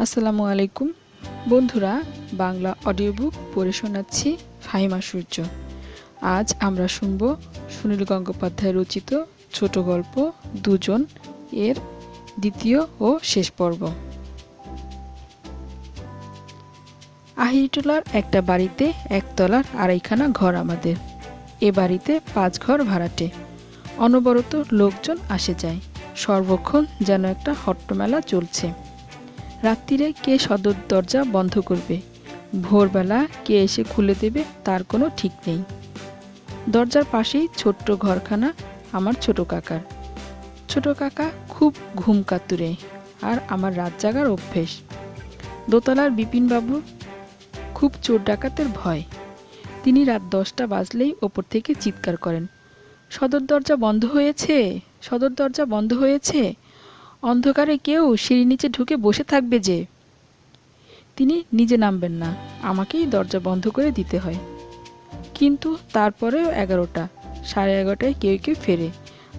আসসালামু আলাইকুম বন্ধুরা, বাংলা অডিও বুক পড়ে শোনাচ্ছি ফাহিমা সূর্য। আজ আমরা শুনব সুনীল গঙ্গোপাধ্যায় রচিত ছোট গল্প দুজন এর দ্বিতীয় ও শেষ পর্ব। আহিরিটোলার একটা বাড়িতে একতলার আড়াইখানা ঘর আমাদের। এ বাড়িতে 5 ঘর ভাড়াটে। অনবরত লোকজন আসে যায়, সর্বক্ষণ যেন একটা হট্টমেলা চলছে। রাত্রিরে কে সদর দরজা বন্ধ করবে, ভোরবেলা কে এসে খুলে দেবে তার কোনো ঠিক নেই। দরজার পাশেই ছোট্ট ঘরখানা আমার ছোট কাকার। ছোট কাকা খুব ঘুম কাতুরে, আর আমার রাত জাগার অভ্যেস। দোতলার বিপিনবাবু খুব চোর ডাকাতের ভয়। তিনি রাত 10টা বাজলেই ওপর থেকে চিৎকার করেন, সদর দরজা বন্ধ হয়েছে, সদর দরজা বন্ধ হয়েছে, অন্ধকারে কেউ সিঁড়ি নিচে ঢুকে বসে থাকবে যে। তিনি নিজে নামবেন না, আমাকেই দরজা বন্ধ করে দিতে হয়। কিন্তু তারপরেও 11টা, 11:30টায় কেউ কেউ ফেরে।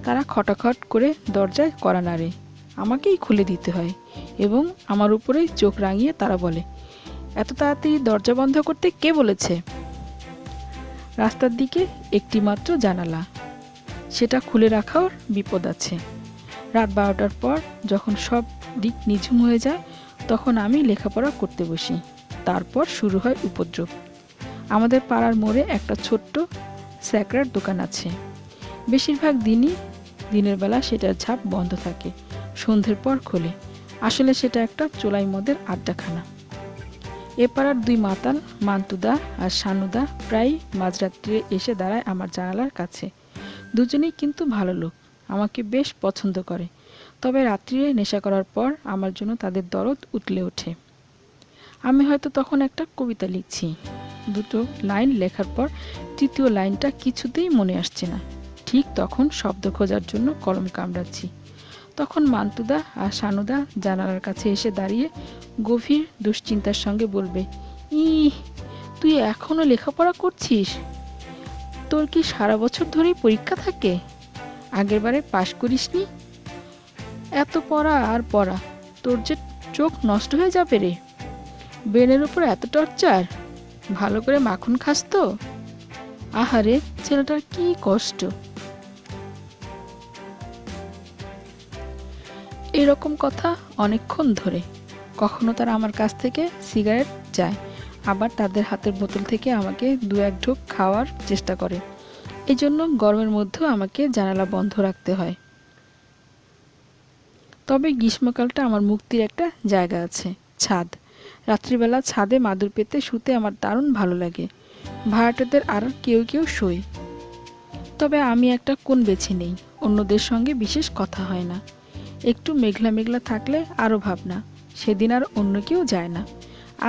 তারা খটাখট করে দরজায় কড়া নাড়ে, আমাকেই খুলে দিতে হয় এবং আমার উপরেই চোখ রাঙিয়ে তারা বলে, এত তাড়াতাড়ি দরজা বন্ধ করতে কে বলেছে? রাস্তার দিকে একটি মাত্র জানালা, সেটা খুলে রাখার বিপদ আছে। রাত 12টার পর যখন সব দিক নিঝুম হয়ে যায়, তখন আমি লেখাপড়া করতে বসি। তারপর শুরু হয় উপদ্রব। আমাদের পাড়ার মোড়ে একটা ছোট্ট স্যাকরার দোকান আছে। বেশিরভাগ দিনই দিনের বেলা সেটার ঝাঁপ বন্ধ থাকে, সন্ধ্যের পর খোলে। আসলে সেটা একটা চোলাই মদের আড্ডাখানা। এ পাড়ার 2 মাতাল, মান্তুদা আর শানুদা, প্রায় মাঝরাত্রিরে এসে দাঁড়ায় আমার জানালার কাছে। দুজনেই কিন্তু ভালো লোক, আমাকে বেশ পছন্দ করে। তবে রাত্রিরে নেশা করার পর আমার জন্য তাদের দরদ উতলে ওঠে। আমি হয়তো তখন একটা কবিতা লিখছি। 2টো লাইন লেখার পর 3য় লাইনটা কিছুতেই মনে আসছে না। ঠিক তখন শব্দ খোঁজার জন্য কলম কামড়াচ্ছি। তখন মান্তুদা আর শানুদা জানালার কাছে এসে দাঁড়িয়ে গভীর দুশ্চিন্তার সঙ্গে বলবে, তুই এখনো লেখাপড়া করছিস? তোর কি সারা বছর ধরেই পরীক্ষা থাকে? আগেরবারে পাশ করিসনি? এত পড়া আর পড়া, তোর যে চোখ নষ্ট হয়ে যাবে রে। ব্রেনের উপর এত টর্চার, ভালো করে মাখন খাস তো? আহারে, ছেলেটার কি কষ্ট। এরকম কথা অনেকক্ষণ ধরে। কখনো তারা আমার কাছ থেকে সিগারেট চায়, আবার তাদের হাতের বোতল থেকে আমাকে 2-1 ঢোক খাওয়ার চেষ্টা করে। এই জন্য গরমের মধ্যেও আমাকে জানালা বন্ধ রাখতে হয়। তবে গ্রীষ্মকালটা আমার মুক্তির একটা জায়গা আছে, ছাদ। রাত্রিবেলা ছাদে মাদুর পেতে শুতে আমার দারুণ ভালো লাগে। ভাড়াটেদের আর কেউ কেউ শোয়, তবে আমি একটা কোণ বেছে নেই। অন্যদের সঙ্গে বিশেষ কথা হয় না। একটু মেঘলা মেঘলা থাকলে আরও ভাবনা, সেদিন আর অন্য কেউ যায় না।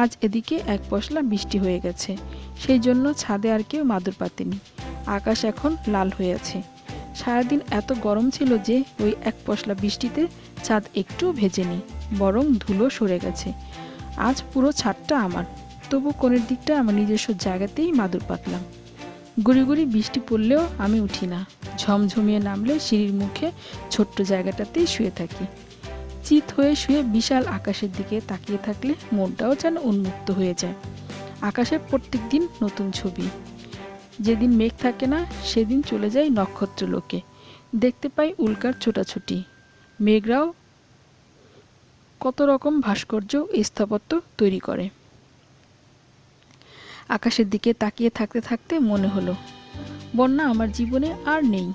আজ এদিকে 1 পশলা বৃষ্টি হয়ে গেছে, সেই জন্য ছাদে আর কেউ মাদুর পাতেনি। আকাশ এখন লাল হয়ে আছে। সারাদিন এত গরম ছিল যে ওই 1 পশলা বৃষ্টিতে ছাদ একটু ভেজেনি, বরং ধুলো সরে গেছে। আজ পুরো ছাদটা আমার, তবু কোণের দিকটা আমার নিজস্ব জায়গাতেই মাদুর পাতলাম। গুড়ি গুড়ি বৃষ্টি পড়লেও আমি উঠি না। ঝমঝমিয়ে নামলে সিঁড়ির মুখে ছোট্ট জায়গাটাতেই শুয়ে থাকি। চিত হয়ে শুয়ে বিশাল আকাশের দিকে তাকিয়ে থাকলে মনটাও যেন উন্মুক্ত হয়ে যায়। আকাশে প্রত্যেক দিন নতুন ছবি। যেদিন মেঘ থাকে না, সেদিন চলে যাই নক্ষত্র লোকে। দেখতে পাই উল্কার ছোটাছুটি। মেঘরাও কত রকম ভাস্কর্য স্থাপত্য তৈরি করে। আকাশের দিকে তাকিয়ে থাকতে থাকতে মনে হলো, বন্যা আমার জীবনে আর নেই।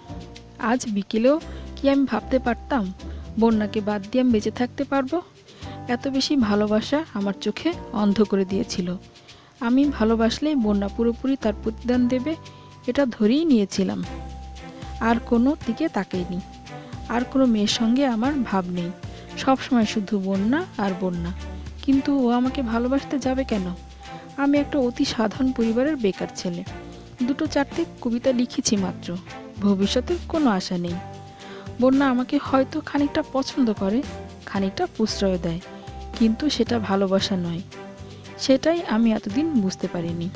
আজ বিকেলেও কি আমি ভাবতে পারতাম বন্যাকে বাদ দিয়ে আমি বেঁচে থাকতে পারবো? এত বেশি ভালোবাসা আমার চোখে অন্ধ করে দিয়েছিল। আমি ভালোবাসলেই বন্যা পুরোপুরি তার প্রতিদান দেবে, এটা ধরেই নিয়েছিলাম। আর কোনো দিকে তাকাইনি। আর কোনো মেয়ের সঙ্গে আমার ভাব নেই। সবসময় শুধু বন্যা আর বন্যা। কিন্তু ও আমাকে ভালোবাসতে যাবে কেন? আমি একটা অতি সাধারণ পরিবারের বেকার ছেলে। 2-4টে কবিতা লিখেছি মাত্র। ভবিষ্যতের কোনো আশা নেই। বন্যা আমাকে হয়তো খানিকটা পছন্দ করে, খানিকটা প্রশ্রয় দেয়, কিন্তু সেটা ভালোবাসা নয়। সেটাই আমি এতদিন বুঝতে পারিনি।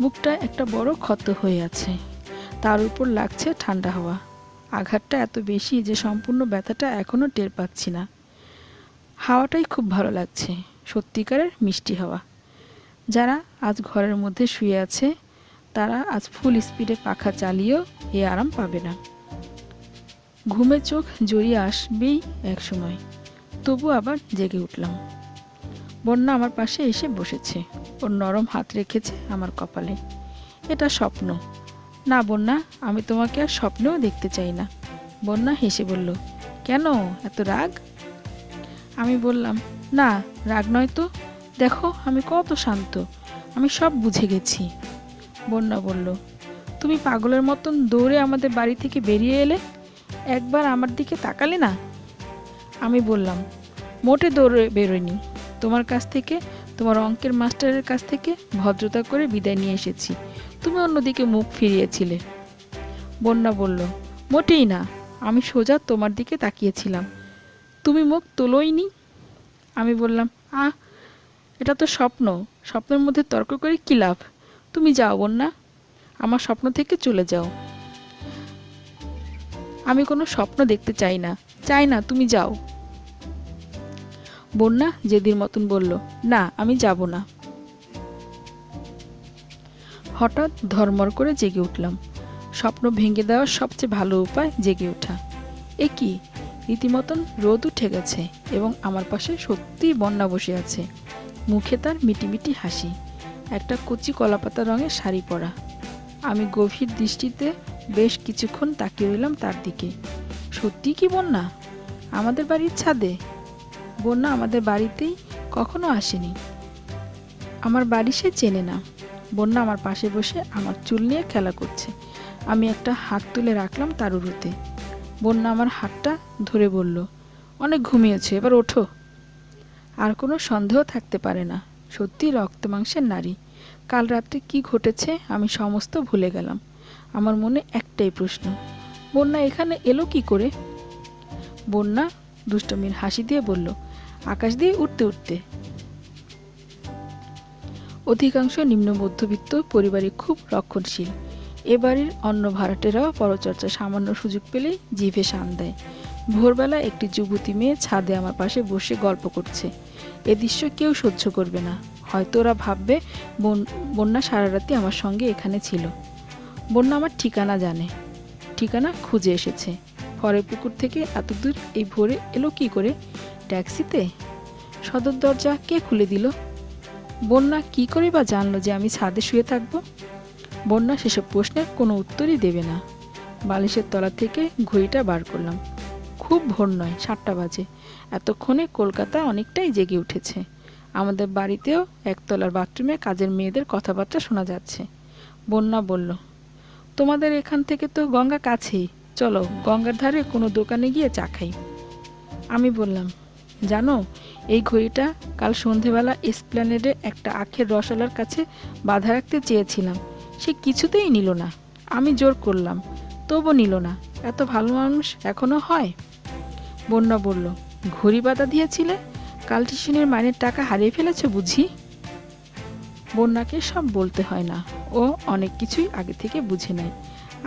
বুকটা একটা বড় ক্ষত হয়ে আছে, তার উপর লাগছে ঠান্ডা হাওয়া। আঘাতটা এত বেশি যে সম্পূর্ণ ব্যথাটা এখনো টের পাচ্ছি না। হাওয়াটাই খুব ভালো লাগছে, সত্যিকারের মিষ্টি হাওয়া। যারা আজ ঘরের মধ্যে শুয়ে আছে তারা আজ ফুল স্পিডে পাখা চালিয়েও এ আরাম পাবে না। ঘুমে চোখ জড়িয়ে আসবেই এক সময়, তবু আবার জেগে উঠলাম। বন্যা আমার পাশে এসে বসেছে, ওর নরম হাত রেখেছে আমার কপালে। এটা স্বপ্ন না বন্যা, আমি তোমাকে আর স্বপ্নেও দেখতে চাই না। বন্যা হেসে বলল, কেন এত রাগ? আমি বললাম, না রাগ নয় তো, দেখো আমি কত শান্ত, আমি সব বুঝে গেছি। বন্যা বলল, তুমি পাগলের মতন দৌড়ে আমাদের বাড়ি থেকে বেরিয়ে এলে, একবার আমার দিকে তাকালে না? আমি বললাম, মোটে দৌড়ে বেরোয়নি, তোমার কাছ থেকে, তোমার অঙ্কের মাস্টারের কাছ থেকে ভদ্রতা করে বিদায় নিয়ে এসেছি, তুমি অন্যদিকে মুখ ফিরিয়েছিলে। বন্যা বলল, মোটেই না, আমি সোজা তোমার দিকে তাকিয়েছিলাম, তুমি মুখ তোলোইনি। আমি বললাম, এটা তো স্বপ্ন, স্বপ্নের মধ্যে তর্ক করে কী লাভ? তুমি যাও বন্যা, আমার স্বপ্ন থেকে চলে যাও। আমি কোনো স্বপ্ন দেখতে চাই না, চাই না, তুমি যাও। বন্যা জেদির মতন বলল, না আমি যাব না। হঠাৎ ধর্মর করে জেগে উঠলাম। স্বপ্ন ভেঙে দেওয়ার সবচেয়ে ভালো উপায় জেগে ওঠা। এ কি, রীতিমতন রোদ উঠে গেছে এবং আমার পাশে সত্যিই বন্যা বসে আছে। মুখে তার মিটিমিটি হাসি, একটা কচি কলাপাতা রঙের শাড়ি পরা। আমি গভীর দৃষ্টিতে বেশ কিছুক্ষণ তাকিয়ে রইলাম তার দিকে। সত্যি কি বন্যা আমাদের বাড়ির ছাদে? বন্যা আমাদের বাড়িতেই কখনো আসেনি, আমার বাড়ি সে চেনে না। বন্যা আমার পাশে বসে আমার চুল নিয়ে খেলা করছে। আমি একটা হাত তুলে রাখলাম তার উরুতে। বন্যা আমার হাতটা ধরে বলল, অনেক ঘুমিয়েছে, এবার ওঠো। আর কোনো সন্দেহ থাকতে পারে না, সত্যি রক্ত মাংসের নারী। কাল রাত্রে কি ঘটেছে আমি সমস্ত ভুলে গেলাম। আমার মনে একটাই প্রশ্ন, বন্যা এখানে এলো কি করে? বন্যা দুষ্টমির হাসি দিয়ে বলল, আকাশ দিয়ে উঠতে উঠতে। অধিকাংশ নিম্ন মধ্যবিত্ত পরিবারে খুব রক্ষণশীল। এ বাড়ির অন্য ভাড়াটেরাও পরচর্চা সামান্য সুযোগ পেলেই জিভে শান দেয়। ভোরবেলা একটি যুবতী মেয়ে ছাদে আমার পাশে বসে গল্প করছে। এ দৃশ্য কেউ সহ্য করবে না, হয়তো ওরা ভাববে বন্যা সারা রাতি আমার সঙ্গে এখানে ছিল। বন্যা আমার ঠিকানা জানে, ঠিকানা খুঁজে এসেছে। পরের পুকুর থেকে এত দূর এই ভোরে এলো কি করে? ট্যাক্সিতে? সদর দরজা কে খুলে দিল? বন্যা কি করে বা জানলো যে আমি ছাদে শুয়ে থাকবো? বন্যা সেসব প্রশ্নের কোনো উত্তরই দেবে না। বালিশের তলা থেকে ঘড়িটা বার করলাম। খুব ভোর নয়, 7টা বাজে। এতক্ষণে কলকাতা অনেকটাই জেগে উঠেছে। আমাদের বাড়িতেও একতলার বাথরুমে কাজের মেয়েদের কথাবার্তা শোনা যাচ্ছে। বন্যা বলল, তোমাদের এখান থেকে তো গঙ্গা কাছেই, চলো গঙ্গার ধারে কোনো দোকানে গিয়ে চা খাই। আমি বললাম, জানো এই ঘড়িটা কাল সন্ধেবেলা এসপ্ল্যানেডে একটা আখের রসওয়ালার কাছে বাঁধা রাখতে চেয়েছিলাম, সে কিছুতেই নিল না। আমি জোর করলাম, তবু নিল না। এত ভালো মানুষ এখনো হয়? বন্যা বলল, ঘড়ি বাঁধা দিয়েছিলে, কাল টিউশনের মাইনের টাকা হারিয়ে ফেলেছে বুঝি? বন্যাকে সব বলতে হয় না, ও অনেক কিছুই আগে থেকে বুঝে নেয়।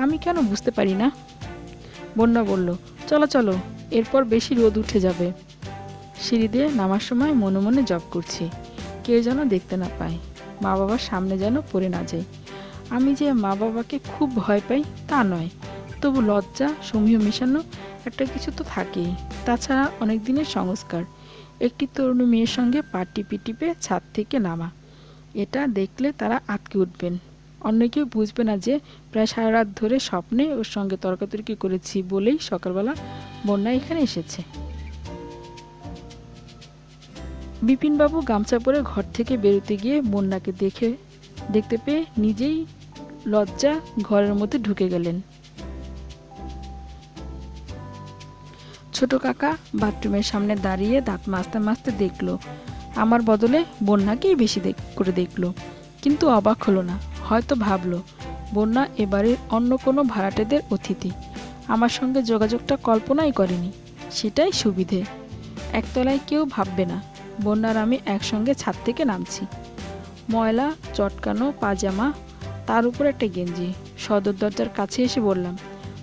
আমি কেন বুঝতে পারি না? বন্যা বলল, চলো চলো, এরপর বেশি রোদ উঠে যাবে। সিঁড়ি দিয়ে নামার সময় মনে মনে জপ করছি, কেউ যেন দেখতে না পায়, মা বাবার সামনে যেন পড়ে না যায়। আমি যে মা বাবাকে খুব ভয় পাই তা নয়, তবু লজ্জা সমীহ মেশানো একটা কিছু তো থাকেই। তাছাড়া অনেক দিনের সংস্কার, একটি তরুণী মেয়ের সঙ্গে পা টিপে টিপে ছাদ থেকে নামা, এটা দেখলে তারা আটকে উঠবেন। অন্য কেউ বুঝবে না যে প্রায় সারা রাত ধরে স্বপ্নে ওর সঙ্গে তর্কাতর্কি করেছি বলেই সকালবেলা বন্যা এখানে এসেছে। বিপিনবাবু গামছা পরে ঘর থেকে বেরোতে গিয়ে বন্যাকে দেখতে পেয়ে নিজেই লজ্জা ঘরের মধ্যে ঢুকে গেলেন। ছোট কাকা বাথরুমের সামনে দাঁড়িয়ে দাঁত মাজতে মাজতে দেখলো আমার বদলে বন্যাকেই বেশি করে দেখলো, কিন্তু অবাক হলো না। হয়তো ভাবলো বন্যা এবারের অন্য কোনো ভাড়াটেদের অতিথি, আমার সঙ্গে যোগাযোগটা কল্পনাই করেনি। সেটাই সুবিধে, একতলায় কেউ ভাববে না বন্যার আমি একসঙ্গে ছাদ থেকে নামছি। ময়লা চটকানো পাজামা, তার উপর একটা গেঞ্জি। সদর দরজার কাছে এসে বললাম,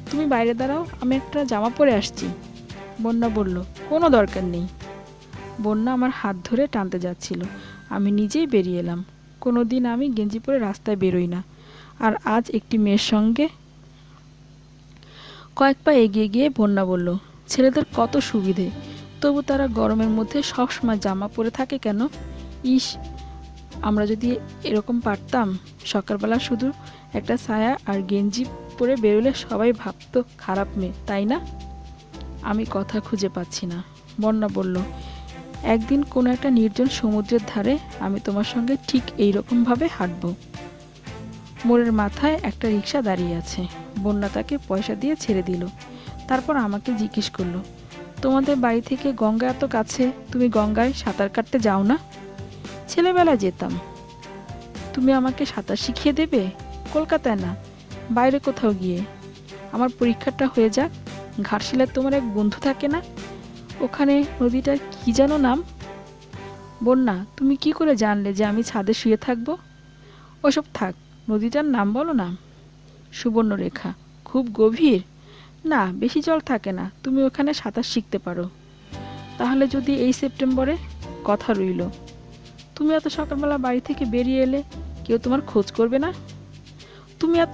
তুমি বাইরে দাঁড়াও, আমি একটা জামা পরে আসছি। বন্যা বলল, কোনো দরকার নেই। বন্যা আমার হাত ধরে টানতে যাচ্ছিল, আমি নিজেই বেরিয়ে এলাম। কোনো দিন আমি গেঞ্জি পরে রাস্তায় বেরোই না, আর আজ একটি মেয়ের সঙ্গে। কয়েক পা এগিয়ে গিয়ে বন্যা বলল, ছেলেদের কত সুবিধে, তবু তারা গরমের মধ্যে সবসময় জামা পরে থাকে কেন? ইস, আমরা যদি এরকম পারতাম, সকালবেলা শুধু একটা ছায়া আর গেঞ্জি পরে বেরোলে সবাই ভাবতো খারাপ মেয়ে, তাই না? আমি কথা খুঁজে পাচ্ছি না। বন্যা বলল, একদিন কোনো একটা নির্জন সমুদ্রের ধারে আমি তোমার সঙ্গে ঠিক এইরকমভাবে হাঁটব। মোড়ের মাথায় একটা রিক্সা দাঁড়িয়ে আছে। বন্যা তাকে পয়সা দিয়ে ছেড়ে দিল। তারপর আমাকে জিজ্ঞেস করলো, তোমাদের বাড়ি থেকে গঙ্গা এত কাছে, তুমি গঙ্গায় সাঁতার কাটতে যাও না? ছেলেবেলায় যেতাম। তুমি আমাকে সাঁতার শিখিয়ে দেবে? কলকাতায় না, বাইরে কোথাও গিয়ে। আমার পরীক্ষাটা হয়ে যাক। ঘাটশিলায় তোমার এক বন্ধু থাকে না? ওখানে নদীটার কি যেন নাম? বন্যা, তুমি কি করে জানলে যে আমি ছাদে শুয়ে থাকবো? ওসব থাক, নদীটার নাম বলো না। সুবর্ণরেখা। খুব গভীর? না, বেশি জল থাকে না, তুমি ওখানে সাঁতার শিখতে পারো। তাহলে যদি এই সেপ্টেম্বরে? কথা রইল। তুমি এত সকালবেলা বাড়ি থেকে বেরিয়ে এলে, কেউ তোমার খোঁজ করবে না? তুমি এত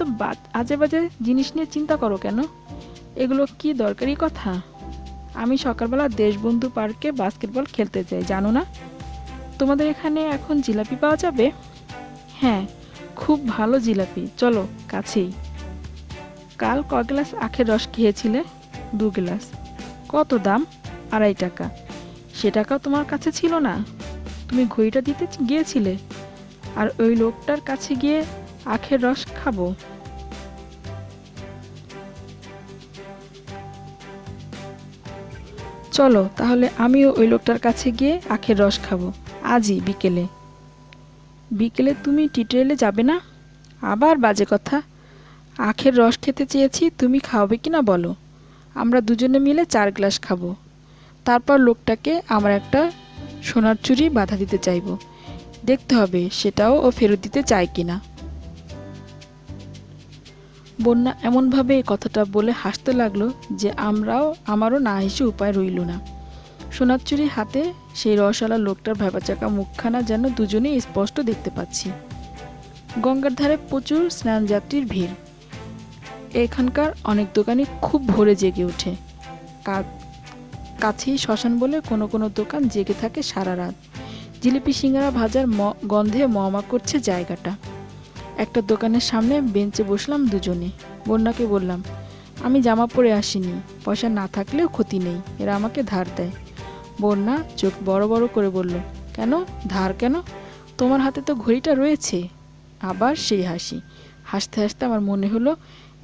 আজে বাজে জিনিস নিয়ে চিন্তা করো কেন? এগুলো কি দরকারি কথা? আমি সকালবেলা দেশবন্ধু পার্কে বাস্কেটবল খেলতে যাই, জানো না? তোমাদের এখানে এখন জিলাপি পাওয়া যাবে? হ্যাঁ, খুব ভালো জিলাপি, চলো, কাছেই। কাল ক গ্লাস আখের রস খেয়েছিলে? 2 গ্লাস। কত দাম? 2.5 টাকা। সে টাকাও তোমার কাছে ছিল না? তুমি ঘড়িটা দিতে গিয়েছিলে, আর ওই লোকটার কাছে গিয়ে আখের রস খাবো? চলো তাহলে আমিও ওই লোকটার কাছে গিয়ে আখের রস খাবো, আজই বিকেলে। বিকেলে তুমি টিটরেলে যাবে না? আবার বাজে কথা। আখের রস খেতে চেয়েছি, তুমি খাওয়াবে কি না বলো? আমরা দুজনে মিলে 4 গ্লাস খাবো। তারপর লোকটাকে আমার একটা সোনার চুড়ি বাধা দিতে চাইব। দেখতে হবে সেটাও ও ফেরত দিতে চায় কিনা। বন্যা এমনভাবে এই কথাটা বলে হাসতে লাগলো যে আমারও না হেসে উপায় রইল না। সোনার চুড়ি হাতে সেই রসওয়ালা লোকটার ভ্যাবাচাকা মুখখানা যেন দুজনেই স্পষ্ট দেখতে পাচ্ছি। গঙ্গার ধারে প্রচুর স্নানযাত্রীর ভিড়। এখানকার অনেক দোকানই খুব ভোরে জেগে ওঠে। কাছেই শ্মশান বলে কোনো কোনো দোকান জেগে থাকে সারা রাত। জিলিপি সিঙ্গারা ভাজার গন্ধে মমা করছে জায়গাটা। একটা দোকানের সামনে বেঞ্চে বসলাম দুজনে। বন্যাকে বললাম, আমি জামা পরে আসিনি, পয়সা না থাকলেও ক্ষতি নেই, এরা আমাকে ধার দেয়। বন্যা চোখ বড় বড় করে বলল, কেন ধার কেন? তোমার হাতে তো ঘড়িটা রয়েছে। আবার সেই হাসি। হাসতে হাসতে আমার মনে হলো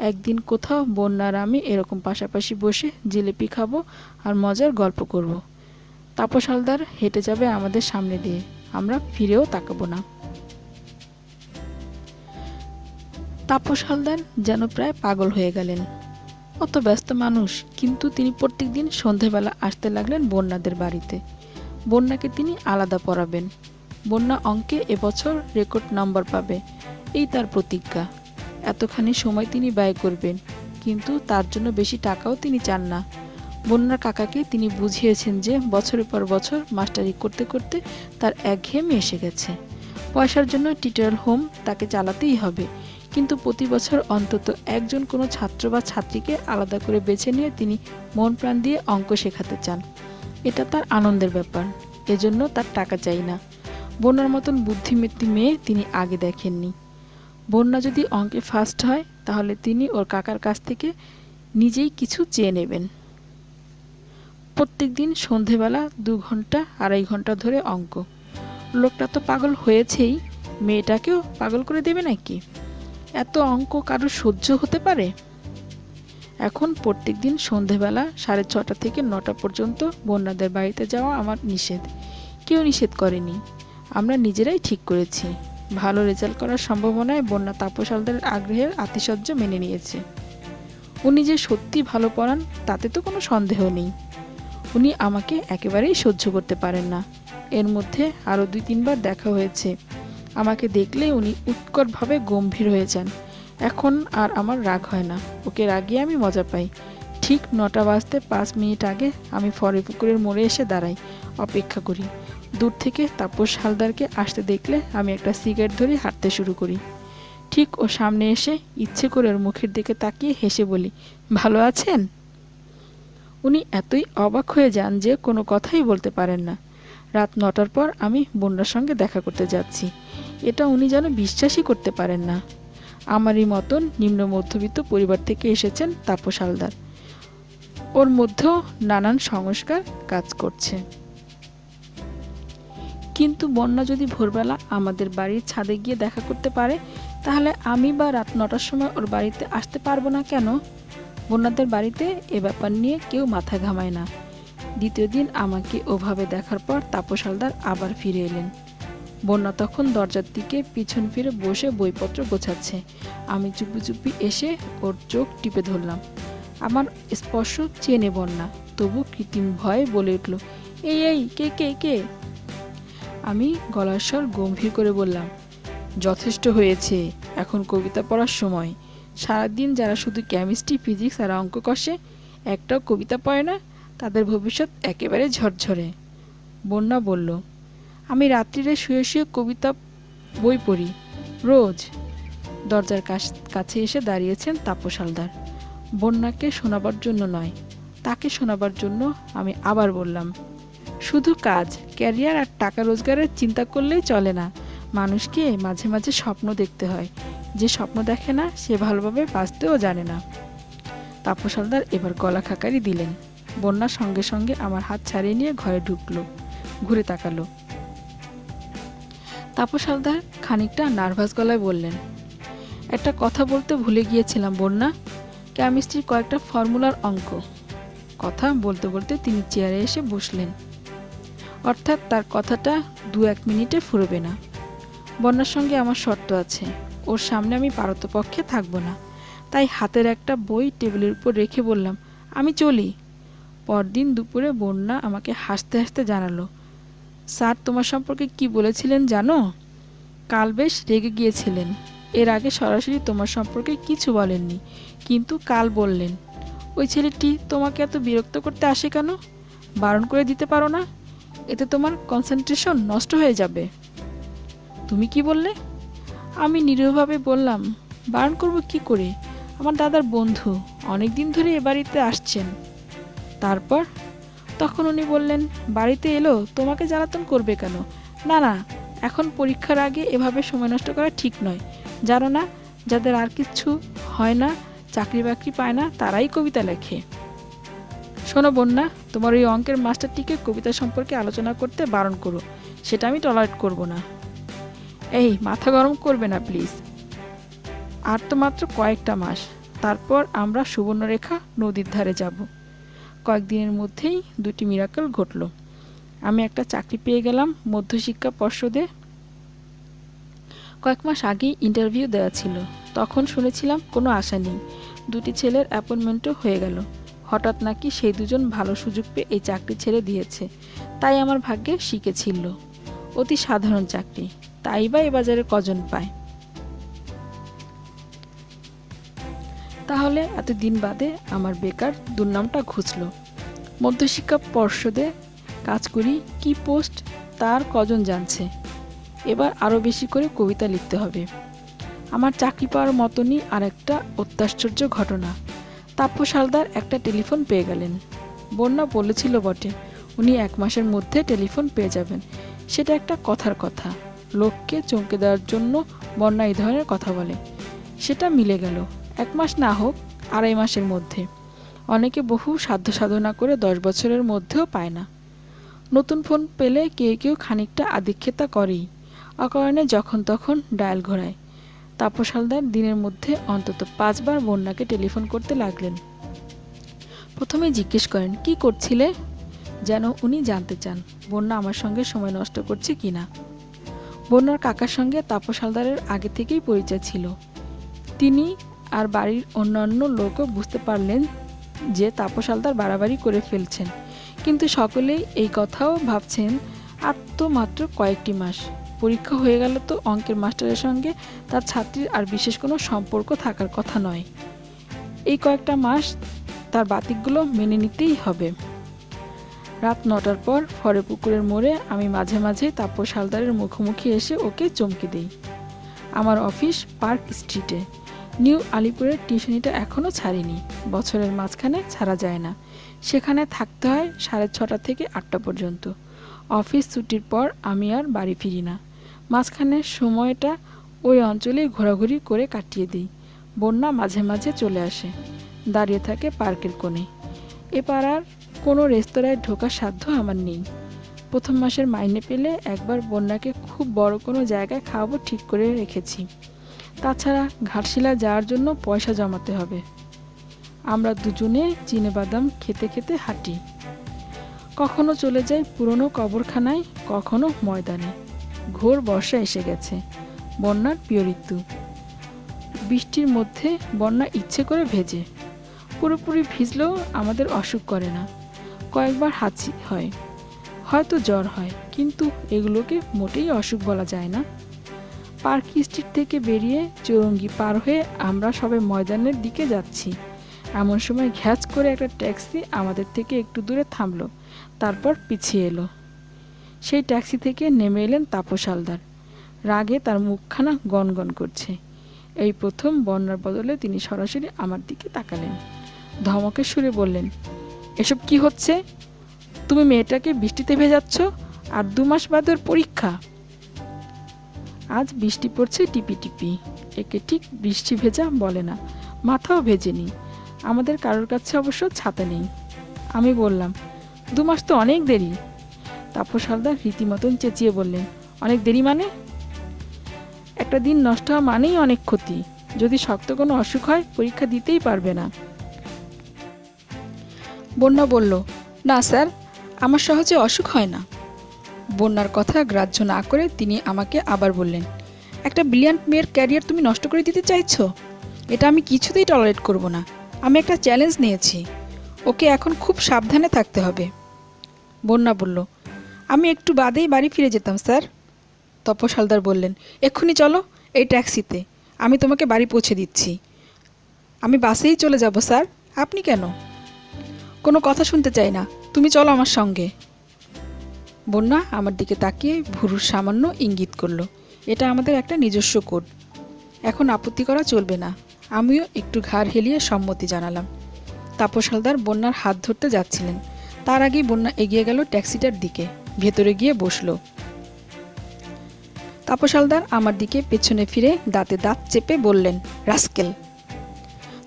একদিন কোথাও বন্যার আমি এরকম পাশাপাশি বসে জিলিপি খাবো আর মজার গল্প করব। তাপস হালদার হেঁটে যাবে আমাদের সামনে দিয়ে, আমরা ফিরেও তাকাবো না। তাপস হালদার যেন প্রায় পাগল হয়ে গেলেন। অত ব্যস্ত মানুষ, কিন্তু তিনি প্রত্যেকদিন সন্ধেবেলা আসতে লাগলেন বন্যাদের বাড়িতে। বন্যাকে তিনি আলাদা পড়াবেন। বন্যা অঙ্কে এবছর রেকর্ড নাম্বার পাবে, এই তার প্রতিজ্ঞা। এতখানি সময় তিনি ব্যয় করবেন, কিন্তু তার জন্য বেশি টাকাও তিনি চান না। বন্যার কাকাকে তিনি বুঝিয়েছেন যে বছরের পর বছর মাস্টারি করতে করতে তার একঘেয়েমি এসে গেছে। পয়সার জন্য টিউটোরিয়াল হোম তাকে চালাতেই হবে, কিন্তু প্রতি বছর অন্তত একজন কোনো ছাত্র বা ছাত্রীকে আলাদা করে বেছে নিয়ে তিনি মন প্রাণ দিয়ে অঙ্ক শেখাতে চান। এটা তার আনন্দের ব্যাপার, এজন্য তার টাকা চাই না। বন্যার মতন বুদ্ধিমতী মেয়ে তিনি আগে দেখেননি। বন্যা যদি অঙ্কে ফার্স্ট হয়, তাহলে তিনি ওর কাকার কাছ থেকে নিজেই কিছু চেয়ে নেবেন। প্রত্যেক দিন সন্ধেবেলা 2 ঘন্টা 2.5 ঘন্টা ধরে অঙ্ক। লোকটা তো পাগল হয়েছেই, মেয়েটাকেও পাগল করে দেবে নাকি? এত অঙ্ক কারোর সহ্য হতে পারে? এখন প্রত্যেক দিন সন্ধেবেলা 6:30 থেকে 9টা পর্যন্ত বন্যাদের বাড়িতে যাওয়া আমার নিষেধ। কেউ নিষেধ করেনি, আমরা নিজেরাই ঠিক করেছি। ভালো রেজাল্ট করার সম্ভাবনায় বন্যা তাপস হালদারের আগ্রহের আতিশয্য মেনে নিয়েছে। উনি যে সত্যি ভালো পড়ান তাতে তো কোনো সন্দেহ নেই। উনি আমাকে একেবারেই সহ্য করতে পারেন না। এর মধ্যে আরও 2-3 বার দেখা হয়েছে। আমাকে দেখলে উনি উৎকটভাবে গম্ভীর হয়ে যান। এখন আর আমার রাগ হয় না, ওকে রাগিয়ে আমি মজা পাই। ঠিক 9টা বাজতে 5 মিনিট আগে আমি ফরেপুকুরের মোড়ে এসে দাঁড়াই, অপেক্ষা করি। দূর থেকে তাপস হালদারকে আসতে দেখলে আমি একটা সিগারেট ধরে হাঁটতে শুরু করি। ঠিক ওর সামনে এসে ইচ্ছে করে ওর মুখের দিকে তাকিয়ে হেসে বলি, ভালো আছেন? উনি এতই অবাক হয়ে যান যে কোনো কথাই বলতে পারেন না। রাত 9টার পর আমি বন্যার সঙ্গে দেখা করতে যাচ্ছি, এটা উনি যেন বিশ্বাসই করতে পারেন না। আমারই মতন নিম্ন মধ্যবিত্ত পরিবার থেকে এসেছেন তাপস হালদার। ওর মধ্যেও নানান সংস্কার কাজ করছে। কিন্তু বন্যা যদি ভোরবেলা আমাদের বাড়ির ছাদে গিয়ে দেখা করতে পারে, তাহলে আমি বা রাত 9টার সময় ওর বাড়িতে আসতে পারবো না কেন? বন্যাদের বাড়িতে এ ব্যাপার নিয়ে কেউ মাথা ঘামায় না। দ্বিতীয় দিন আমাকে ওভাবে দেখার পর তাপস হালদার আবার ফিরে এলেন। বন্যা তখন দরজার দিকে পিছন ফিরে বসে বইপত্র গোছাচ্ছে। আমি চুপি চুপি এসে ওর চোখ টিপে ধরলাম। আমার স্পর্শ চেনে বন্যা, তবু কৃত্রিম ভয়ে বলে উঠল, এই এই কে কে কে? আমি গলার স্বর গম্ভীর করে বললাম, যথেষ্ট হয়েছে, এখন কবিতা পড়ার সময়। সারাদিন যারা শুধু কেমিস্ট্রি, ফিজিক্স আর অঙ্ক কষে, একটাও কবিতা পড়ে না, তাদের ভবিষ্যৎ একেবারে ঝরঝরে। বন্যা বলল, আমি রাত্রিরে শুয়ে শুয়ে কবিতা বই পড়ি রোজ। দরজার কাছে এসে দাঁড়িয়েছেন তাপস হালদার। বন্যাকে শোনাবার জন্য নয়, তাকে শোনাবার জন্য আমি আবার বললাম, শুধু কাজ, ক্যারিয়ার আর টাকা রোজগারের চিন্তা করলেই চলে না। মানুষকে মাঝে মাঝে স্বপ্ন দেখতে হয়। যে স্বপ্ন দেখে না সে ভালোভাবে বাঁচতেও জানে না। তাপস হালদার এবার গলা খাকারি দিলেন। বন্যা সঙ্গে সঙ্গে আমার হাত ছাড়িয়ে নিয়ে ঘরে ঢুকলো, ঘুরে তাকালো। তাপস হালদার খানিকটা নার্ভাস গলায় বললেন, একটা কথা বলতে ভুলে গিয়েছিলাম বন্যা, কেমিস্ট্রির কয়েকটা ফর্মুলার অঙ্ক। কথা বলতে বলতে তিনি চেয়ারে এসে বসলেন। অর্থাৎ তার কথাটা 2-1 মিনিটে ফুরবে না। বন্যার সঙ্গে আমার শর্ত আছে, ওর সামনে আমি পারতপক্ষে থাকবো না। তাই হাতের একটা বই টেবিলের উপর রেখে বললাম, আমি চলি। পরদিন দুপুরে বন্যা আমাকে হাসতে হাসতে জানালো, স্যার তোমার সম্পর্কে কি বলেছিলেন জানো? কাল বেশ রেগে গিয়েছিলেন। এর আগে সরাসরি তোমার সম্পর্কে কিছু বলেননি, কিন্তু কাল বললেন। ওই ছেলেটি তোমাকে এত বিরক্ত করতে আসে কেন? বারণ করে দিতে পারো না? এতে তোমার কনসেন্ট্রেশন নষ্ট হয়ে যাবে। তুমি কি বললে? আমি নিরীহভাবে বললাম, বারণ করব কি করে? আমার দাদার বন্ধু, অনেক দিন ধরে এ বাড়িতে আসছেন। তারপর? তখন উনি বললেন, বাড়িতে এলো তোমাকে জ্বালাতন করবে কেন? না না, এখন পরীক্ষার আগে এভাবে সময় নষ্ট করা ঠিক নয়। জানো না, যাদের আর কিছু হয় না, চাকরি বাকরি পায় না, তারাই কবিতা লেখে। শোনো বন্যা, তোমার ওই অঙ্কের মাস্টারটিকে কবিতা সম্পর্কে আলোচনা করতে বারণ করো, সেটা আমি টলারেট করব না। এই মাথা গরম করবে না প্লিজ। আর তো মাত্র কয়েকটা মাস, তারপর আমরা সুবর্ণরেখা নদীর ধারে যাব। কয়েকদিনের মধ্যেই 2টি মিরাকল ঘটল। আমি একটা চাকরি পেয়ে গেলাম মধ্যশিক্ষা পর্ষদে। কয়েক মাস আগেই ইন্টারভিউ দেওয়া ছিল, তখন শুনেছিলাম কোনো আশা নেই। 2টি ছেলের অ্যাপয়েন্টমেন্টও হয়ে গেল। হঠাৎ নাকি সেই দুজন ভালো সুযোগ পেয়ে এই চাকরি ছেড়ে দিয়েছে। তাই আমার ভাগ্যে শিখেছিল। অতি সাধারণ চাকরি, তাই বা এ বাজারে কজন পায়? তাহলে এতদিন বাদে আমার বেকার দুর্নামটা ঘুচল। মধ্যশিক্ষা পর্ষদে কাজ করি, কি পোস্ট তার কজন জানছে। এবার আরও বেশি করে কবিতা লিখতে হবে। আমার চাকরি পাওয়ার মতনই আর একটা অত্যাশ্চর্য ঘটনা। তাপস হালদার একটা টেলিফোন পেয়ে গেলেন। বন্যা বলেছিল বটে, উনি 1 মাসের মধ্যে টেলিফোন পেয়ে যাবেন। সেটা একটা কথার কথা, লোককে চমকে দেওয়ার জন্য বন্যা এই ধরনের কথা বলে। সেটা মিলে গেল। 1 মাস না হোক, 2.5 মাসের মধ্যে। অনেকে বহু সাধ্য সাধনা করে 10 বছরের মধ্যেও পায় না। নতুন ফোন পেলে কেউ কেউ খানিকটা আদিক্ষেতা করেই, অকারণে যখন তখন ডায়াল ঘোরায়। তাপস হালদার দিনের মধ্যে অন্তত 5 বার বন্যাকে টেলিফোন করতে লাগলেন। প্রথমে জিজ্ঞেস করেন, কি করছিলে? যেন উনি জানতে চান বন্যা আমার সঙ্গে সময় নষ্ট করছে কিনা। বন্যার কাকার সঙ্গে তাপস হালদারের আগে থেকেই পরিচয় ছিল। তিনি আর বাড়ির অন্যান্য লোকও বুঝতে পারলেন যে তাপস হালদার বাড়াবাড়ি করে ফেলছেন, কিন্তু সকলেই এই কথাও ভাবছেন আর তো মাত্র কয়েকটি মাস, পরীক্ষা হয়ে গেল তো অঙ্কের মাস্টারের সঙ্গে তার ছাত্রীর আর বিশেষ কোনো সম্পর্ক থাকার কথা নয়। এই কয়েকটা মাস তার বাতিকগুলো মেনে নিতেই হবে। রাত 9টার পর ফরে পুকুরের মোড়ে আমি মাঝে মাঝে তাপস হালদারের মুখোমুখি এসে ওকে চমকে দিই। আমার অফিস পার্ক স্ট্রিটে। নিউ আলিপুরের টিউশনিটা এখনও ছাড়িনি, বছরের মাঝখানে ছাড়া যায় না। সেখানে থাকতে হয় 6:30 থেকে 8টা পর্যন্ত। অফিস ছুটির পর আমি আর বাড়ি ফিরি না। মাঝখানে সময়টা ওই অঞ্চলেই ঘোরাঘুরি করে কাটিয়ে দিই। বন্যা মাঝে মাঝে চলে আসে, দাঁড়িয়ে থাকে পার্কের কোণে। এ পাড়ার কোনো রেস্তোরাঁয় ঢোকার সাধ্য আমার নেই। প্রথম মাসের মাইনে পেলে একবার বন্যাকে খুব বড় কোনো জায়গায় খাওয়াবো ঠিক করে রেখেছি। তাছাড়া ঘাটশিলা যাওয়ার জন্য পয়সা জমাতে হবে। আমরা দুজনে চিনেবাদাম খেতে খেতে হাঁটি। কখনো চলে যাই পুরনো কবরখানায়, কখনো ময়দানে। ঘোর বর্ষা এসে গেছে, বন্যার প্রিয় ঋতু। বৃষ্টির মধ্যে বন্যা ইচ্ছে করে ভেজে। পুরোপুরি ভিজলেও আমাদের অসুখ করে না। কয়েকবার হাঁচি হয়, হয়তো জ্বর হয়, কিন্তু এগুলোকে মোটেই অসুখ বলা যায় না। পার্ক স্ট্রিট থেকে বেরিয়ে চৌরঙ্গি পার হয়ে আমরা সবাই ময়দানের দিকে যাচ্ছি। এমন সময় ঘ্যাচ করে একটা ট্যাক্সি আমাদের থেকে একটু দূরে থামলো, তারপর পিছিয়ে এলো। সেই ট্যাক্সি থেকে নেমে এলেন তাপস হালদার। রাগে তার মুখখানা গনগন করছে। এই প্রথম বন্যার বদলে তিনি সরাসরি আমার দিকে তাকালেন। ধমকের সুরে বললেন, এসব কি হচ্ছে? তুমি মেয়েটাকে বৃষ্টিতে ভেজাচ্ছ, আর 2 মাস বাদে ওর পরীক্ষা। আজ বৃষ্টি পড়ছে টিপি টিপি। একে ঠিক বৃষ্টি ভেজা বলে না, মাথাও ভেজেনি। আমাদের কারোর কাছে অবশ্য ছাতা নেই। আমি বললাম, 2 মাস তো অনেক দেরি। তাপস হালদার রীতিমতন চেঁচিয়ে বললেন, অনেক দেরি মানে? একটা দিন নষ্ট হওয়া মানেই অনেক ক্ষতি। যদি শক্ত কোনো অসুখ হয় পরীক্ষা দিতেই পারবে না। বন্যা বলল, না স্যার, আমার সহজে অসুখ হয় না। বন্যার কথা গ্রাহ্য না করে তিনি আমাকে আবার বললেন, একটা ব্রিলিয়ান্ট মেয়ের ক্যারিয়ার তুমি নষ্ট করে দিতে চাইছো? এটা আমি কিছুতেই টলারেট করব না। আমি একটা চ্যালেঞ্জ নিয়েছি, ওকে এখন খুব সাবধানে থাকতে হবে। বন্যা বলল, আমি একটু বাদেই বাড়ি ফিরে যেতাম স্যার। তপস হালদার বললেন, এক্ষুনি চলো এই ট্যাক্সিতে, আমি তোমাকে বাড়ি পৌঁছে দিচ্ছি। আমি বাসেই চলে যাব স্যার। আপনি কেন? কোনো কথা শুনতে চাই না, তুমি চলো আমার সঙ্গে। বন্যা আমার দিকে তাকিয়ে ভুরুর সামান্য ইঙ্গিত করলো। এটা আমাদের একটা নিজস্ব কোড, এখন আপত্তি করা চলবে না। আমিও একটু ঘাড় হেলিয়ে সম্মতি জানালাম। তাপস হালদার বন্যার হাত ধরতে যাচ্ছিলেন, তার আগেই বন্যা এগিয়ে গেল ট্যাক্সিটার দিকে, ভেতরে গিয়ে বসলো। তাপস হালদার আমার দিকে পেছনে ফিরে দাঁতে দাঁত চেপে বললেন, রাস্কেল।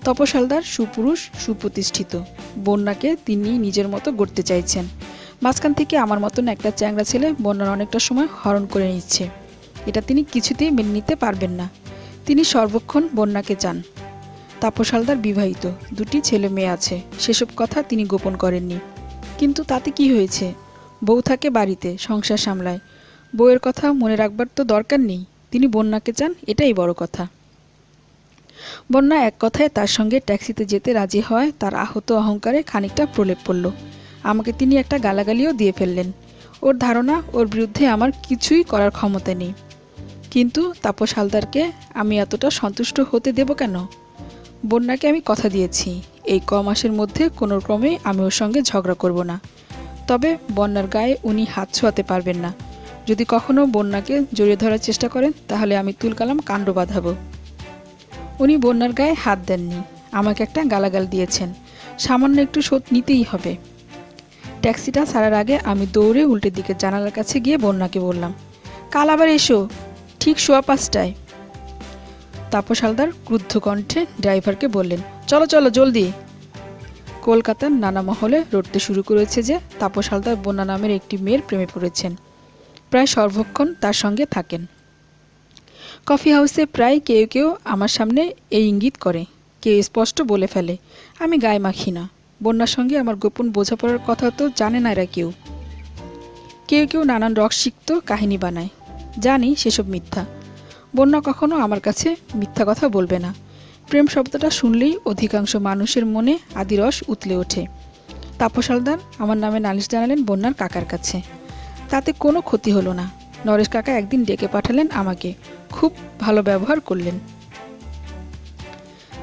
তপস হালদার সুপুরুষ, সুপ্রতিষ্ঠিত। বন্যাকে তিনি নিজের মতো গড়তে চাইছেন। মাঝখান থেকে আমার মতন একটা চ্যাংড়া ছেলে বন্যার অনেকটা সময় হরণ করে নিচ্ছে, এটা তিনি কিছুতেই মেনে নিতে পারবেন না। তিনি সর্বক্ষণ বন্যাকে চান। তাপস হালদার বিবাহিত, 2টি ছেলে মেয়ে আছে, সেসব কথা তিনি গোপন করেননি। কিন্তু তাতে কি হয়েছে? বউ থাকে বাড়িতে, সংসার সামলায়। বউয়ের কথা মনে রাখবার তো দরকার নেই। তিনি বন্যাকে চান, এটাই বড় কথা। বন্যা এক কথায় তার সঙ্গে ট্যাক্সিতে যেতে রাজি হয়, তার আহত অহংকারে খানিকটা প্রলেপ পড়ল। আমাকে তিনি একটা গালাগালিও দিয়ে ফেললেন। ওর ধারণা ওর বিরুদ্ধে আমার কিছুই করার ক্ষমতা নেই। কিন্তু তাপস হালদারকে আমি এতটা সন্তুষ্ট হতে দেব কেন? বন্যাকে আমি কথা দিয়েছি, এই মাসের মধ্যে কোনো ক্রমেই আমি ওর সঙ্গে ঝগড়া করব না। তবে বন্যার গায়ে উনি হাত ছোঁয়াতে পারবেন না। যদি কখনো বন্যাকে জড়িয়ে ধরার চেষ্টা করেন, তাহলে আমি তুলকালাম কাণ্ড বাঁধাবো। উনি বন্যার গায়ে হাত দেননি, আমাকে একটা গালাগাল দিয়েছেন, সামান্য একটু শোধ নিতেই হবে। ট্যাক্সিটা ছাড়ার আগে আমি দৌড়ে উল্টো দিকে জানালার কাছে গিয়ে বন্যাকে বললাম, কাল আবার এসো, ঠিক 5:15। তাপস হালদার ক্রুদ্ধ কণ্ঠে ড্রাইভারকে বললেন, চলো চলো জলদি। কলকাতার নানা মহলে রটতে শুরু করেছে যে তাপস হালদার বন্যা নামের একটি মেয়ের প্রেমে পড়েছেন। প্রায় সর্বক্ষণ তার সঙ্গে থাকেন। কফি হাউসে প্রায় কেউ কেউ আমার সামনে এই ইঙ্গিত করে, কেউ স্পষ্ট বলে ফেলে। আমি গায়ে মাখি না। বন্যার সঙ্গে আমার গোপন বোঝাপড়ার কথা তো জানে না এরা কেউ। কেউ কেউ নানান রসিক্ত কাহিনী বানায়, জানি সেসব মিথ্যা। বন্যা কখনো আমার কাছে মিথ্যা কথা বলবে না। প্রেম শব্দটা শুনলেই অধিকাংশ মানুষের মনে আদিরস উতলে ওঠে। তাপস হালদার আমার নামে নালিশ জানালেন বন্যার কাকার কাছে। তাতে কোনো ক্ষতি হলো না। নরেশ কাকা একদিন ডেকে পাঠালেন আমাকে, খুব ভালো ব্যবহার করলেন।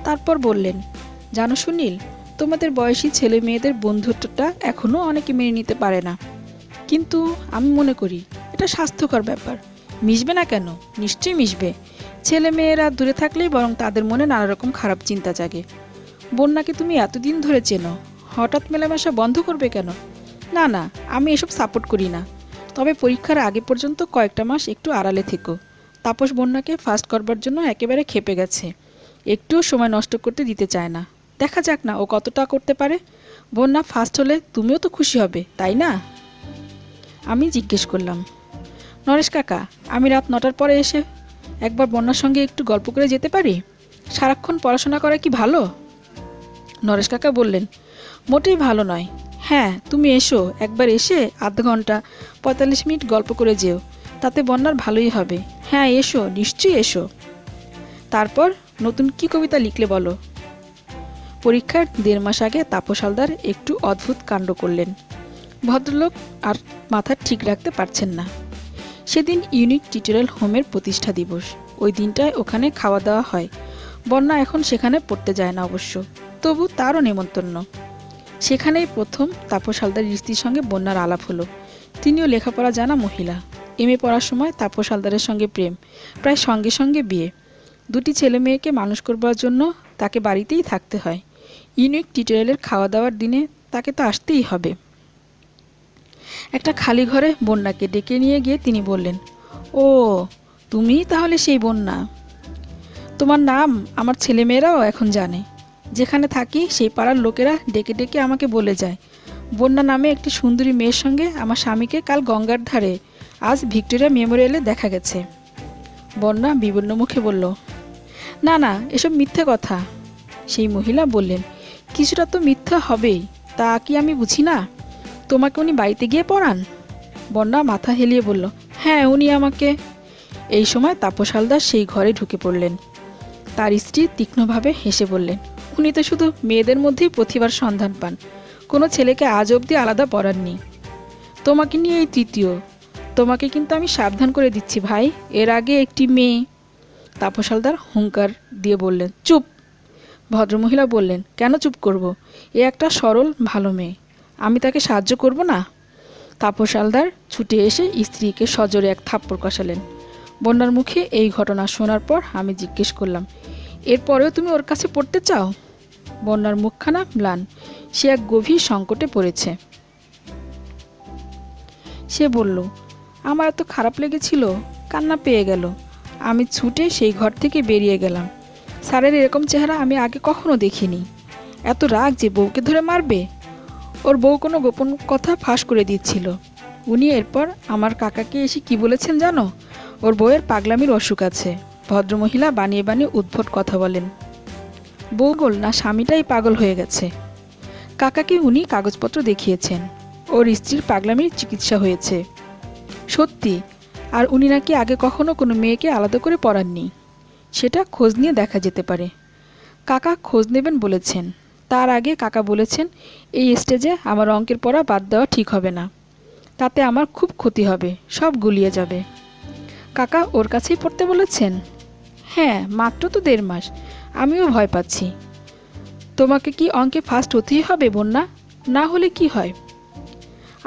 তারপর বললেন, জানো সুনীল, তোমাদের বয়সী ছেলে মেয়েদের বন্ধুত্বটা এখনও অনেকে মেনে নিতে পারে না, কিন্তু আমি মনে করি এটা স্বাস্থ্যকর ব্যাপার। মিশবে না কেন? নিশ্চয়ই মিশবে। ছেলে মেয়েরা দূরে থাকলেই বরং তাদের মনে নানা রকম খারাপ চিন্তা জাগে। বন্যাকে তুমি এতদিন ধরে চেনো, হঠাৎ মেলামেশা বন্ধ করবে কেন? না না, আমি এসব সাপোর্ট করি না। তবে পরীক্ষার আগে পর্যন্ত কয়েকটা মাস একটু আড়ালে থেকো। তাপস বন্যাকে ফার্স্ট করবার জন্য একেবারে ক্ষেপে গেছে, একটুও সময় নষ্ট করতে দিতে চায় না। দেখা যাক না ও কতটা করতে পারে। বন্যা ফার্স্ট হলে তুমিও তো খুশি হবে, তাই না? আমি জিজ্ঞেস করলাম, নরেশ কাকা, আমি রাত 9টার পরে এসে একবার বন্যার সঙ্গে একটু গল্প করে যেতে পারি? সারাক্ষণ পড়াশোনা করা কি ভালো? নরেশ কাকা বললেন, মোটেই ভালো নয়। হ্যাঁ, তুমি এসো, একবার এসে আধা ঘন্টা 45 মিনিট গল্প করে যেও, তাতে বন্যার ভালোই হবে। হ্যাঁ এসো, নিশ্চয়ই এসো। তারপর নতুন কি কবিতা লিখলে বলো? পরীক্ষার 1.5 মাস আগে তাপস হালদার একটু অদ্ভুত কাণ্ড করলেন। ভদ্রলোক আর মাথা ঠিক রাখতে পারছেন না। সেদিন ইউনিক টিউটোরিয়াল হোমের প্রতিষ্ঠা দিবস। ওই দিনটায় ওখানে খাওয়া দাওয়া হয়। বন্যা এখন সেখানে পড়তে যায় না অবশ্য, তবু তারও নেমন্তন্ন। সেখানেই প্রথম তাপস হালদারের স্ত্রীর সঙ্গে বন্যার আলাপ হলো। তিনিও লেখাপড়া জানা মহিলা। এমএ পড়ার সময় তাপস হালদারের সঙ্গে প্রেম, প্রায় সঙ্গে সঙ্গে বিয়ে। 2টি ছেলে মেয়েকে মানুষ করবার জন্য তাকে বাড়িতেই থাকতে হয়। ইউনিক টিউটোরিয়ালের খাওয়া দাওয়ার দিনে তাকে তো আসতেই হবে। একটা খালি ঘরে বন্যাকে ডেকে নিয়ে গিয়ে তিনি বললেন, ও তুমি তাহলে সেই বন্যা। তোমার নাম আমার ছেলেমেয়েরাও এখন জানে। যেখানে থাকি সেই পাড়ার লোকেরা ডেকে ডেকে আমাকে বলে যায়, বন্যা নামে একটি সুন্দরী মেয়ের সঙ্গে আমার স্বামীকে কাল গঙ্গার ধারে আজ ভিক্টোরিয়া মেমোরিয়ালে দেখা গেছে। বন্যা বিবর্ণ মুখে বলল, না না, এসব মিথ্যে কথা। সেই মহিলা বললেন, কিছুটা তো মিথ্যা হবেই, তা কি আমি বুঝি না? তোমাকে উনি বাড়িতে গিয়ে পড়ান? বন্যা মাথা হেলিয়ে বলল, হ্যাঁ উনি আমাকে। এই সময় তাপস হালদার সেই ঘরে ঢুকে পড়লেন। তার স্ত্রী তীক্ষ্ণভাবে হেসে বললেন, উনি তো শুধু মেয়েদের মধ্যেই প্রতিভার সন্ধান পান, কোনো ছেলেকে আজ অবধি আলাদা পড়াননি। তোমাকে নিয়ে এই তৃতীয়। তোমাকে কিন্তু আমি সাবধান করে দিচ্ছি ভাই, এর আগে একটি মেয়ে। তাপস হালদার হুঙ্কার দিয়ে বললেন, চুপ। ভদ্রমহিলা বললেন, কেন চুপ করব? এ একটা সরল ভালো মেয়ে, আমি তাকে সাহায্য করব না? তাপস হালদার ছুটে এসে স্ত্রীকে সজোরে এক থাপ্পড় কষালেন। বন্যার মুখে এই ঘটনা শোনার পর আমি জিজ্ঞেস করলাম, এরপরেও তুমি ওর কাছে পড়তে চাও? বন্যার মুখখানা ম্লান, সে এক গভীর সংকটে পড়েছে। সে বলল, আমার এত খারাপ লেগেছিল, কান্না পেয়ে গেল। আমি ছুটে সেই ঘর থেকে বেরিয়ে গেলাম। স্যারের এরকম চেহারা আমি আগে কখনো দেখিনি। এত রাগ যে বউকে ধরে মারবে। ওর বউ কোনো গোপন কথা ফাঁস করে দিচ্ছিল। উনি এরপর আমার কাকাকে এসে কি বলেছেন জানো? ওর বউয়ের পাগলামির অসুখ আছে। ভদ্রমহিলা বানিয়ে বানিয়ে উদ্ভট কথা বলেন। বউ বল না স্বামীটাই পাগল হয়ে গেছে। কাকাকে উনি কাগজপত্র দেখিয়েছেন, ওর স্ত্রীর পাগলামির চিকিৎসা হয়েছে। সত্যি, আর উনি নাকি আগে কখনো কোনো মেয়েকে আলাদা করে পড়াননি। সেটা খোঁজ নিয়ে দেখা যেতে পারে। কাকা খোঁজ নেবেন বলেছেন। তার আগে কাকা বলেছেন, এই স্টেজে আমার অঙ্কের পড়া বাদ দেওয়া ঠিক হবে না, তাতে আমার খুব ক্ষতি হবে, সব গুলিয়ে যাবে। কাকা ওর কাছেই পড়তে বলেছেন? হ্যাঁ, মাত্র তো 1.5 মাস। আমিও ভয় পাচ্ছি। তোমাকে কি অঙ্কে ফার্স্ট হতেই হবে বন্যা? না হলে কি হয়?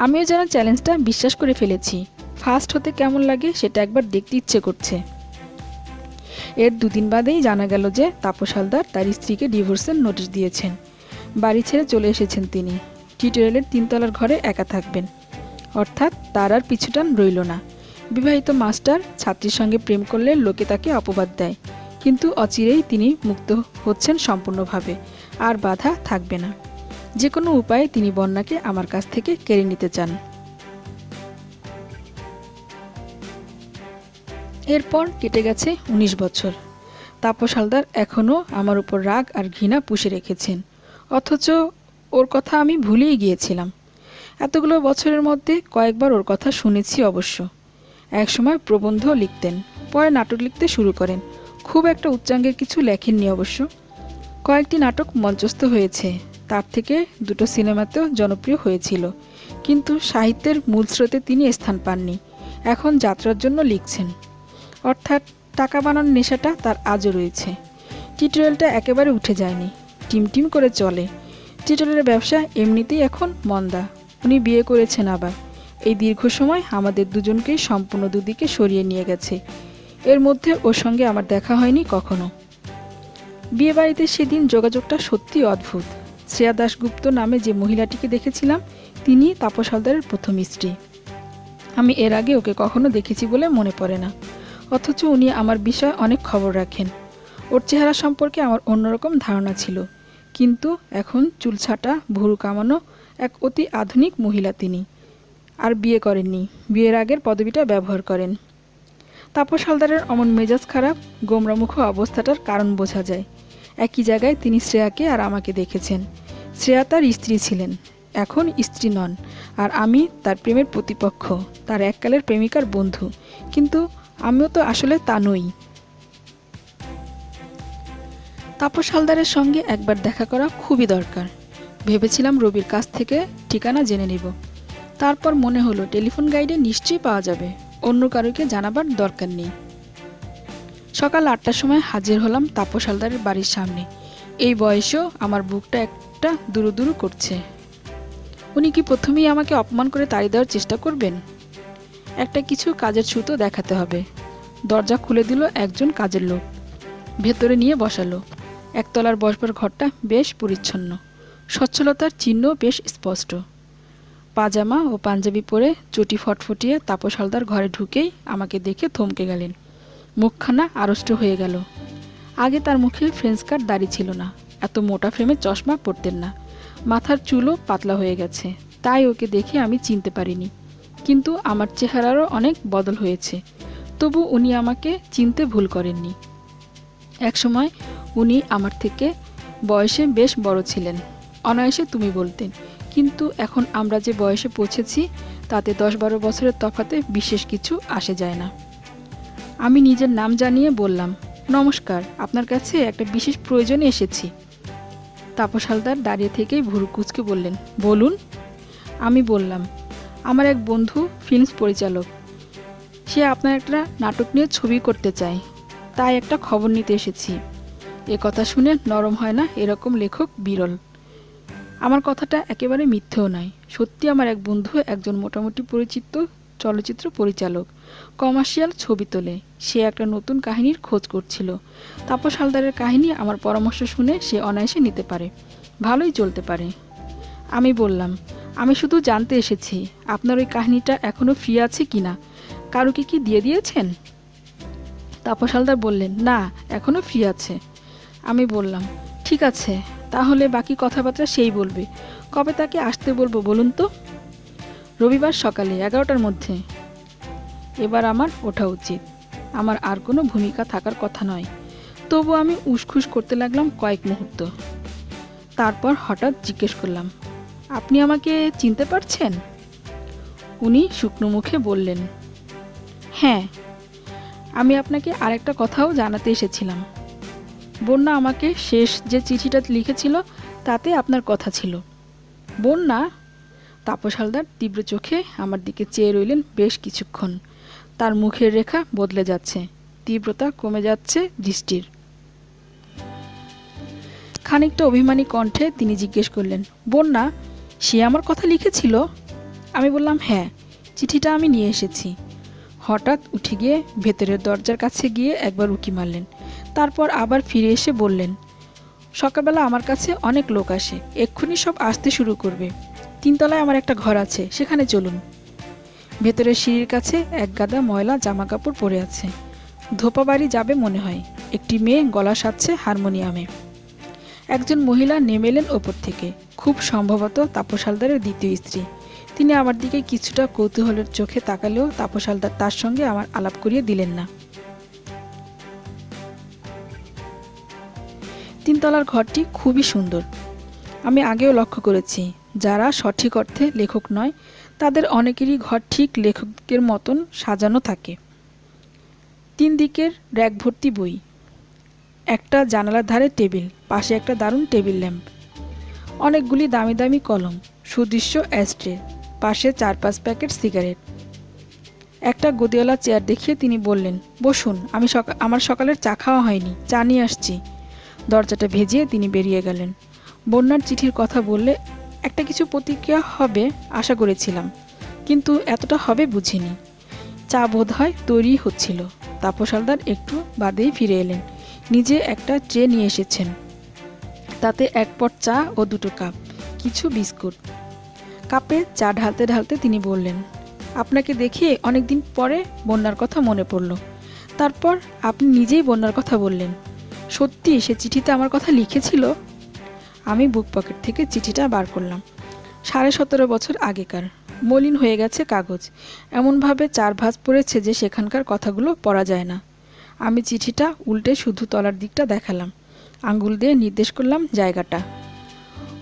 আমিও যেন চ্যালেঞ্জটা বিশ্বাস করে ফেলেছি। ফার্স্ট হতে কেমন লাগে সেটা একবার দেখতে ইচ্ছে করছে। এর 2 দিন বাদেই জানা গেল যে তাপস হালদার তার স্ত্রীকে ডিভোর্সের নোটিশ দিয়েছেন। বাড়ি ছেড়ে চলে এসেছেন তিনি। টিউটোরিয়ালের 3 তলার ঘরে একা থাকবেন, অর্থাৎ তার আর পিছুটান রইল না। বিবাহিত মাস্টার ছাত্রীর সঙ্গে প্রেম করলে লোকে তাকে অপবাদ দেয়, কিন্তু অচিরেই তিনি মুক্ত হচ্ছেন সম্পূর্ণভাবে, আর বাধা থাকবে না। যে কোনো উপায়ে তিনি বন্যাকে আমার কাছ থেকে কেড়ে নিতে চান। এরপর কেটে গেছে 19 বছর। তাপস হালদার এখনও আমার উপর রাগ আর ঘৃণা পুষে রেখেছেন, অথচ ওর কথা আমি ভুলেই গিয়েছিলাম। এতগুলো বছরের মধ্যে কয়েকবার ওর কথা শুনেছি অবশ্য। একসময় প্রবন্ধ লিখতেন, পরে নাটক লিখতে শুরু করেন। খুব একটা উচ্চাঙ্গের কিছু লেখেননি অবশ্য। কয়েকটি নাটক মঞ্চস্থ হয়েছে, তার থেকে 2টো সিনেমাতেও জনপ্রিয় হয়েছিল, কিন্তু সাহিত্যের মূল স্রোতে তিনি স্থান পাননি। এখন যাত্রার জন্য লিখছেন, অর্থাৎ টাকা বানানোর নেশাটা তার আজও রয়েছে। টিউটোরিয়ালটা একেবারে উঠে যায়নি, টিমটিম করে চলে। চিটলের ব্যবসা এমনিতেই এখন মন্দা। উনি বিয়ে করেছেন আবার। এই দীর্ঘ সময় আমাদের দুজনকেই সম্পূর্ণ দুদিকে সরিয়ে নিয়ে গেছে। এর মধ্যে ওর সঙ্গে আমার দেখা হয়নি কখনো। বিয়েবাড়িতে সেদিন যোগাযোগটা সত্যি অদ্ভুত। শ্রেয়া দাশগুপ্ত নামে যে মহিলাটিকে দেখেছিলাম তিনি তাপস হালদারের প্রথম স্ত্রী। আমি এর আগে ওকে কখনো দেখেছি বলে মনে পড়ে না, অথচ উনি আমার বিষয়ে অনেক খবর রাখেন। ওর চেহারা সম্পর্কে আমার অন্যরকম ধারণা ছিল, কিন্তু এখন চুলছাটা ভুরু কামানো এক অতি আধুনিক মহিলা তিনি। আর বিয়ে করেননি, বিয়ের আগের পদবিটা ব্যবহার করেন। তাপস হালদারের অমন মেজাজ খারাপ গোমরামুখ অবস্থাটার কারণ বোঝা যায়। একই জায়গায় তিনি শ্রেয়াকে আর আমাকে দেখেছেন। শ্রেয়া তার স্ত্রী ছিলেন, এখন স্ত্রী নন, আর আমি তার প্রেমের প্রতিপক্ষ, তার এককালের প্রেমিকার বন্ধু। কিন্তু আমিও তো আসলে তা নই। তাপস হালদারের সঙ্গে একবার দেখা করা খুবই দরকার। ভেবেছিলাম রবির কাছ থেকে ঠিকানা জেনে নেব। তারপর মনে হলো টেলিফোন গাইডে নিশ্চয়ই পাওয়া যাবে, অন্য কারোকে জানাবার দরকার নেই। সকাল 8টার সময় হাজির হলাম তাপস হালদারের বাড়ির সামনে। এই বয়সেও আমার বুকটা একটা দুরু দুরু করছে। উনি কি প্রথমেই আমাকে অপমান করে তাড়িয়ে দেওয়ার চেষ্টা করবেন? একটা কিছু কাজের ছুতো দেখাতে হবে। দরজা খুলে দিল একজন কাজের লোক, ভেতরে নিয়ে বসালো। একতলার বসবার ঘরটা বেশ পরিচ্ছন্ন, স্বচ্ছলতার চিহ্ন বেশ স্পষ্ট। পাজামা ও পাঞ্জাবি পরে চটি ফটফটিয়ে তাপস হালদার ঘরে ঢুকেই আমাকে দেখে থমকে গেলেন। মুখখানা আড়ষ্ট হয়ে গেল। আগে তার মুখে ফ্রেঞ্চ কাট দাড়ি ছিল না, এত মোটা ফ্রেমে চশমা পরতেন না। মাথার চুলও পাতলা হয়ে গেছে, তাই ওকে দেখে আমি চিনতে পারিনি। কিন্তু আমার চেহারারও অনেক বদল হয়েছে, তবু উনি আমাকে চিনতে ভুল করেননি। একসময় উনি আমার থেকে বয়সে বেশ বড় ছিলেন, অনায়াসে তুমি বলতেন। কিন্তু এখন আমরা যে বয়সে পৌঁছেছি তাতে 10-12 বছরের তফাতে বিশেষ কিছু আসে যায় না। আমি নিজের নাম জানিয়ে বললাম, নমস্কার, আপনার কাছে একটা বিশেষ প্রয়োজনে এসেছি। তাপস হালদার দাঁড়িয়ে থেকেই ভুরু কুঁচকে বললেন, বলুন। আমি বললাম, আমার এক বন্ধু ফিল্মস পরিচালক, সে আপনার একটা নাটক নিয়ে ছবি করতে চায়, তাই একটা খবর নিতে এসেছি। এ কথা শুনে নরম হয় না এরকম লেখক বিরল। আমার কথাটা একেবারে মিথ্যেও নয়, সত্যি আমার এক বন্ধু একজন মোটামুটি পরিচিত চলচ্চিত্র পরিচালক, কমার্শিয়াল ছবি তোলে। সে একটা নতুন কাহিনীর খোঁজ করছিল। তাপস হালদারের কাহিনী আমার পরামর্শ শুনে সে অনায়াসে নিতে পারে, ভালোই চলতে পারে। আমি বললাম, আমি শুধু জানতে এসেছি আপনার ওই কাহিনীটা এখনও ফ্রি আছে কিনা, কারুকে কি দিয়ে দিয়েছেন? তাপস হালদার বললেন, না, এখনও ফ্রি আছে। আমি বললাম, ঠিক আছে, তাহলে বাকি কথাবার্তা সেই বলবে। কবে তাকে আসতে বলবো বলুন তো? রবিবার সকালে 11টার মধ্যে। এবার আমার ওঠা উচিত, আমার আর কোনো ভূমিকা থাকার কথা নয়। তবু আমি উসখুস করতে লাগলাম কয়েক মুহূর্ত। তারপর হঠাৎ জিজ্ঞেস করলাম, আপনি আমাকে চিনতে পারছেন? উনি শুকনো মুখে বললেন, হ্যাঁ, আমি আপনাকে আরেকটা কথাও জানাতে এসেছিলাম। বন্যা আমাকে শেষ যে চিঠিটা লিখেছিল তাতে আপনার কথা ছিল। বন্যা? তাপস হালদার তীব্র চোখে আমার দিকে চেয়ে রইলেন বেশ কিছুক্ষণ। তার মুখের রেখা বদলে যাচ্ছে, তীব্রতা কমে যাচ্ছে দৃষ্টির। খানিকটা অভিমানী কণ্ঠে তিনি জিজ্ঞেস করলেন, বন্যা, সে আমার কথা লিখেছিল? আমি বললাম, হ্যাঁ, চিঠিটা আমি নিয়ে এসেছি। হঠাৎ উঠে গিয়ে ভেতরের দরজার কাছে গিয়ে একবার উঁকি মারলেন, তারপর আবার ফিরে এসে বললেন, সকালবেলা আমার কাছে অনেক লোক আসে, এক্ষুনি সব আসতে শুরু করবে। 3 তলায় আমার একটা ঘর আছে, সেখানে চলুন। ভেতরের সিঁড়ির কাছে এক গাদা ময়লা জামা কাপড় পরে আছে, ধোপা বাড়ি যাবে মনে হয়। একটি মেয়ে গলা সাজছে হারমোনিয়ামে। একজন মহিলা নেমে এলেন ওপর থেকে, খুব সম্ভবত তাপস হালদারের দ্বিতীয় স্ত্রী। তিনি আমার দিকে কিছুটা কৌতূহলের চোখে তাকালেও তাপস হালদার তার সঙ্গে আমার আলাপ করিয়ে দিলেন না। 3 তলার ঘরটি খুবই সুন্দর। আমি আগেও লক্ষ্য করেছি, যারা সঠিক অর্থে লেখক নয় তাদের অনেকেরই ঘর ঠিক লেখকের মতন সাজানো থাকে। 3 দিকের র্যাক ভর্তি বই, একটা জানালার ধারে টেবিল, পাশে একটা দারুণ টেবিল ল্যাম্প, অনেকগুলি দামি দামি কলম, সুদৃশ্য অ্যাশট্রে, পাশে 4-5 প্যাকেট সিগারেট। একটা গদিওয়ালা চেয়ার দেখিয়ে তিনি বললেন, বসুন, আমার সকালের চা খাওয়া হয়নি, চা নিয়ে আসছি। দরজাটা ভেজিয়ে তিনি বেরিয়ে গেলেন। বন্যার চিঠির কথা বললে একটা কিছু প্রতিক্রিয়া হবে আশা করেছিলাম, কিন্তু এতটা হবে বুঝিনি। চা বোধ হয় তৈরি হচ্ছিল। তাপস হালদার একটু বাদেই ফিরে এলেন। নিজে একটা ট্রে নিয়ে এসেছেন, তাতে এক পট চা ও দুটো কাপ, কিছু বিস্কুট। কাপে চা ঢালতে ঢালতে তিনি বললেন, আপনাকে দেখে অনেকদিন পরে বন্যার কথা মনে পড়ল। তারপর আপনি নিজেই বন্যার কথা বললেন। সত্যি সে চিঠিতে আমার কথা লিখেছিল? আমি বুক পকেট থেকে চিঠিটা বার করলাম। 17.5 বছর আগেকার, মলিন হয়ে গেছে কাগজ, এমনভাবে 4 ভাঁজ পড়েছে যে সেখানকার কথাগুলো পড়া যায় না। আমি চিঠিটা উল্টে শুধু তলার দিকটা দেখালাম, আঙ্গুল দিয়ে নির্দেশ করলাম জায়গাটা।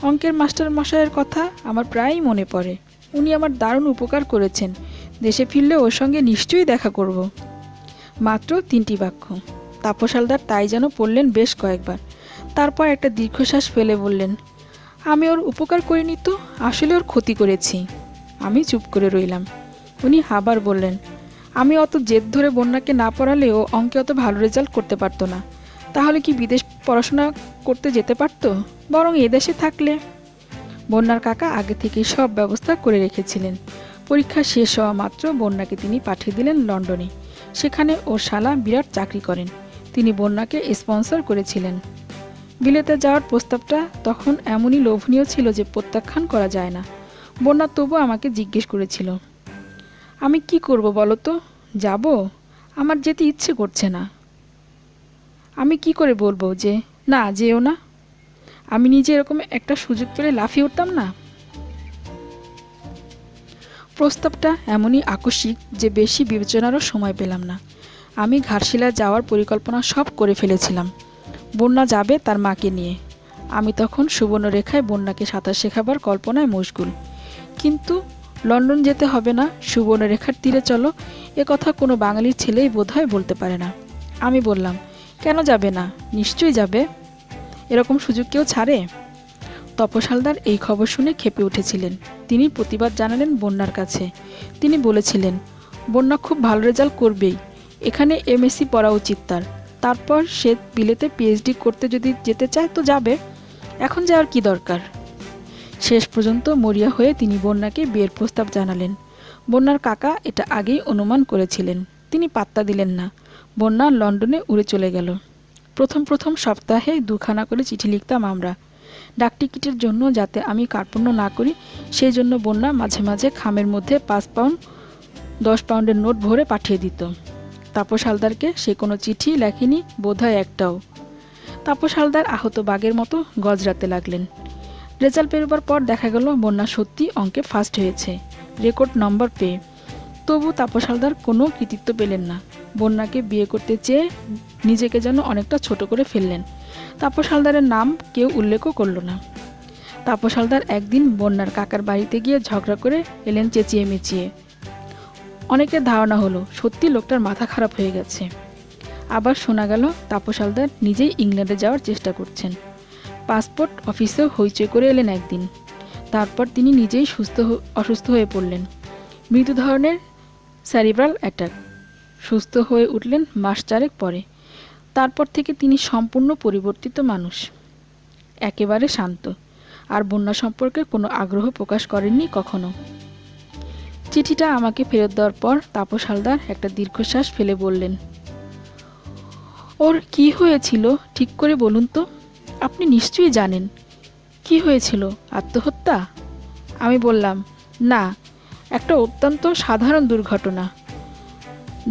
অঙ্কের মাস্টার মশাইয়ের কথা আমার প্রায়ই মনে পড়ে। উনি আমার দারুণ উপকার করেছেন। দেশে ফিরলে ওর সঙ্গে নিশ্চয়ই দেখা করব। মাত্র 3টি বাক্য। তাপস হালদার তাই যেন পড়লেন বেশ কয়েকবার। তারপর একটা দীর্ঘশ্বাস ফেলে বললেন, আমি ওর উপকার করিনি তো, আসলে ওর ক্ষতি করেছি। আমি চুপ করে রইলাম। উনি আবার বললেন, আমি অত জেদ ধরে বন্যাকে না পড়ালে ও অঙ্কে অত ভালো রেজাল্ট করতে পারতো না। তাহলে কি বিদেশ পড়াশোনা করতে যেতে পারতো? বরং এদেশে থাকলে। বন্যার কাকা আগে থেকেই সব ব্যবস্থা করে রেখেছিলেন। পরীক্ষা শেষ হওয়া মাত্র বন্যাকে তিনি পাঠিয়ে দিলেন লন্ডনে। সেখানে ওর শালা বিরাট চাকরি করেন। তিনি বন্যাকে স্পন্সর করেছিলেন। বিলেতে যাওয়ার প্রস্তাবটা তখন এমনই লোভনীয় ছিল যে প্রত্যাখ্যান করা যায় না। বন্যা তবু আমাকে জিজ্ঞেস করেছিল, আমি কি করব বলো তো? যাব? আমার যেতে ইচ্ছে করছে না। আমি কি করে বলবো যে না, যেও না? আমি নিজে এরকম একটা সুযোগ পেলে লাফিয়ে উঠতাম না? প্রস্তাবটা এমনই আকস্মিক যে বেশি বিবেচনারও সময় পেলাম না। আমি ঘাটশিলা যাওয়ার পরিকল্পনা সব করে ফেলেছিলাম। বন্যা যাবে তার মাকে নিয়ে। আমি তখন সুবর্ণরেখায় বন্যাকে সাঁতার শেখাবার কল্পনায় মশগুল। কিন্তু লন্ডন যেতে হবে না, সুবর্ণরেখার তীরে চলো, এ কথা কোনো বাঙালির ছেলেই বোধহয় বলতে পারে না। আমি বললাম, কেন যাবে না? নিশ্চয়ই যাবে। এরকম সুযোগ কেউ ছাড়ে? তপস হালদার এই খবর শুনে ক্ষেপে উঠেছিলেন। তিনি প্রতিবাদ জানালেন বন্যার কাছে। তিনি বলেছিলেন, বন্যা খুব ভালো রেজাল্ট করবেই, এখানে এমএসসি পড়া উচিত তার। তারপর সে বিলেতে পিএইচডি করতে যদি যেতে চায় তো যাবে, এখন যাওয়ার কি দরকার? শেষ পর্যন্ত মরিয়া হয়ে তিনি বন্যাকে বিয়ের প্রস্তাব জানালেন। বন্যার কাকা এটা আগেই অনুমান করেছিলেন। তিনি পাত্তা দিলেন না। বন্যা লন্ডনে উড়ে চলে গেল। প্রথম সপ্তাহে 2খানা করে চিঠি লিখতাম আমরা, ডাকটিকিটের জন্য, যাতে আমি কার্পণ্য না করি। সেই জন্য বন্যা মাঝে মাঝে খামের মধ্যে 5 পাউন্ড 10 পাউন্ডের নোট ভরে পাঠিয়ে দিত। তাপস হালদারকে সে কোনো চিঠি লেখেনি বোধহয় একটাও। তাপস হালদার আহত বাঘের মতো গজরাতে লাগলেন। রেজাল্ট বেরোবার পর দেখা গেল বন্যা সত্যি অঙ্কে ফার্স্ট হয়েছে, রেকর্ড নম্বর পেয়ে। তবু তাপস হালদার কোনো কৃতিত্ব পেলেন না। বন্যাকে বিয়ে করতে চেয়ে নিজেকে যেন অনেকটা ছোট করে ফেললেন। তাপস হালদারের নাম কেউ উল্লেখও করল না। তাপস হালদার একদিন বন্যার কাকার বাড়িতে গিয়ে ঝগড়া করে এলেন চেঁচিয়ে মেচিয়ে। অনেকের ধারণা হলো সত্যি লোকটার মাথা খারাপ হয়ে গেছে। আবার শোনা গেল তাপস হালদার নিজেই ইংল্যান্ডে যাওয়ার চেষ্টা করছেন। পাসপোর্ট অফিসেও হইচই করে এলেন একদিন। তারপর তিনি নিজেই অসুস্থ হয়ে পড়লেন, মৃদু ধরনের সেরিব্রাল অ্যাটাক। সুস্থ হয়ে উঠলেন মাস 4 পরে। তারপর থেকে তিনি সম্পূর্ণ পরিবর্তিত মানুষ, একেবারে শান্ত, আর বন্যা সম্পর্কে কোনো আগ্রহ প্রকাশ করেননি কখনো। চিঠিটা আমাকে ফেরত দেওয়ার পর তাপস হালদার একটা দীর্ঘশ্বাস ফেলে বললেন, ওর কি হয়েছিল ঠিক করে বলুন তো? আপনি নিশ্চয়ই জানেন। কি হয়েছিল? আত্মহত্যা? আমি বললাম, না, একটা অত্যন্ত সাধারণ দুর্ঘটনা।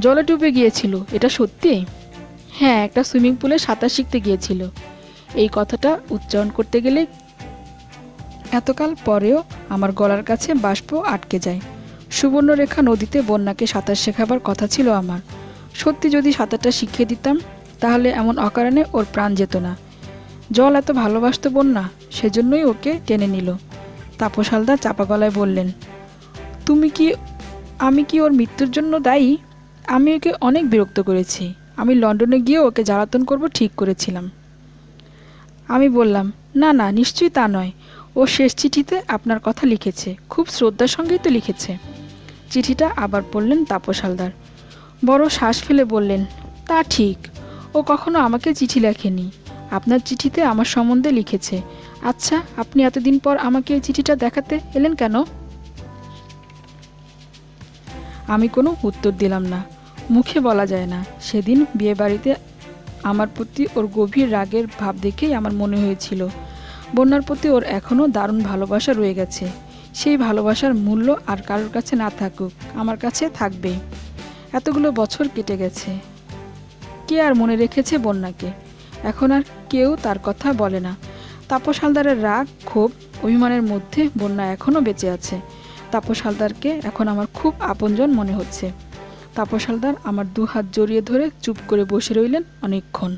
জলে ডুবে গিয়েছিল, এটা সত্যি? হ্যাঁ, একটা সুইমিং পুলে সাঁতার শিখতে গিয়েছিল। এই কথাটা উচ্চারণ করতে গেলে এতকাল পরেও আমার গলার কাছে বাষ্প আটকে যায়। সুবর্ণরেখা নদীতে বন্যাকে সাঁতার শেখাবার কথা ছিল আমার। সত্যি যদি সাঁতারটা শিখিয়ে দিতাম, তাহলে এমন অকারণে ওর প্রাণ যেত না। জল এত ভালোবাসত বন্যা, সেজন্যই ওকে টেনে নিল। তাপস হালদার চাপা গলায় বললেন, আমি কি ওর মৃত্যুর জন্য দায়ী? আমি ওকে অনেক বিরক্ত করেছি। আমি লন্ডনে গিয়ে ওকে জ্বালাতন করব ঠিক করেছিলাম। আমি বললাম, না না, নিশ্চয়ই তা নয়। ও শেষ চিঠিতে আপনার কথা লিখেছে, খুব শ্রদ্ধার সঙ্গেই তো লিখেছে। চিঠিটা আবার পড়লেন তাপস হালদার। বড় শ্বাস ফেলে বললেন, তা ঠিক, ও কখনো আমাকে চিঠি লেখেনি। আপনার চিঠিতে আমার সম্বন্ধে লিখেছে। আচ্ছা, আপনি এতদিন পর আমাকে এই চিঠিটা দেখাতে এলেন কেন? আমি কোনো উত্তর দিলাম না। মুখে বলা যায় না। সেদিন বিয়েবাড়িতে আমার প্রতি ওর গভীর রাগের ভাব দেখেই আমার মনে হয়েছিল বন্যার প্রতি ওর এখনও দারুণ ভালোবাসা রয়ে গেছে। সেই ভালোবাসার মূল্য আর কারোর কাছে না থাকুক, আমার কাছে থাকবেই। এতগুলো বছর কেটে গেছে, কে আর মনে রেখেছে বন্যাকে? এখন আর কেউ তার কথা বলে না। তাপস হালদারের রাগ, ক্ষোভ, অভিমানের মধ্যে বন্যা এখনও বেঁচে আছে। তাপস হালদারকে এখন আমার খুব আপনজন মনে হচ্ছে। তাপস হালদার আমার দু হাত জড়িয়ে ধরে চুপ করে বসে রইলেন অনেকক্ষণ।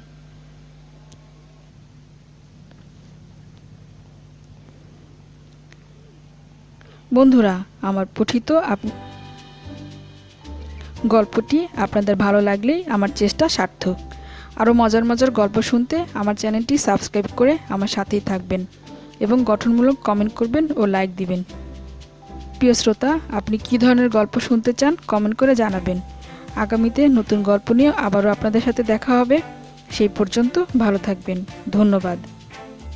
বন্ধুরা, আমার পঠিত গল্পটি আপনাদের ভালো লাগলেই আমার চেষ্টা সার্থক। আরও মজার মজার গল্প শুনতে আমার চ্যানেলটি সাবস্ক্রাইব করে আমার সাথেই থাকবেন এবং গঠনমূলক কমেন্ট করবেন ও লাইক দিবেন। প্রিয় শ্রোতা, আপনি কী ধরনের গল্প শুনতে চান কমেন্ট করে জানাবেন। আগামীতে নতুন গল্প নিয়ে আবারও আপনাদের সাথে দেখা হবে। সেই পর্যন্ত ভালো থাকবেন। ধন্যবাদ।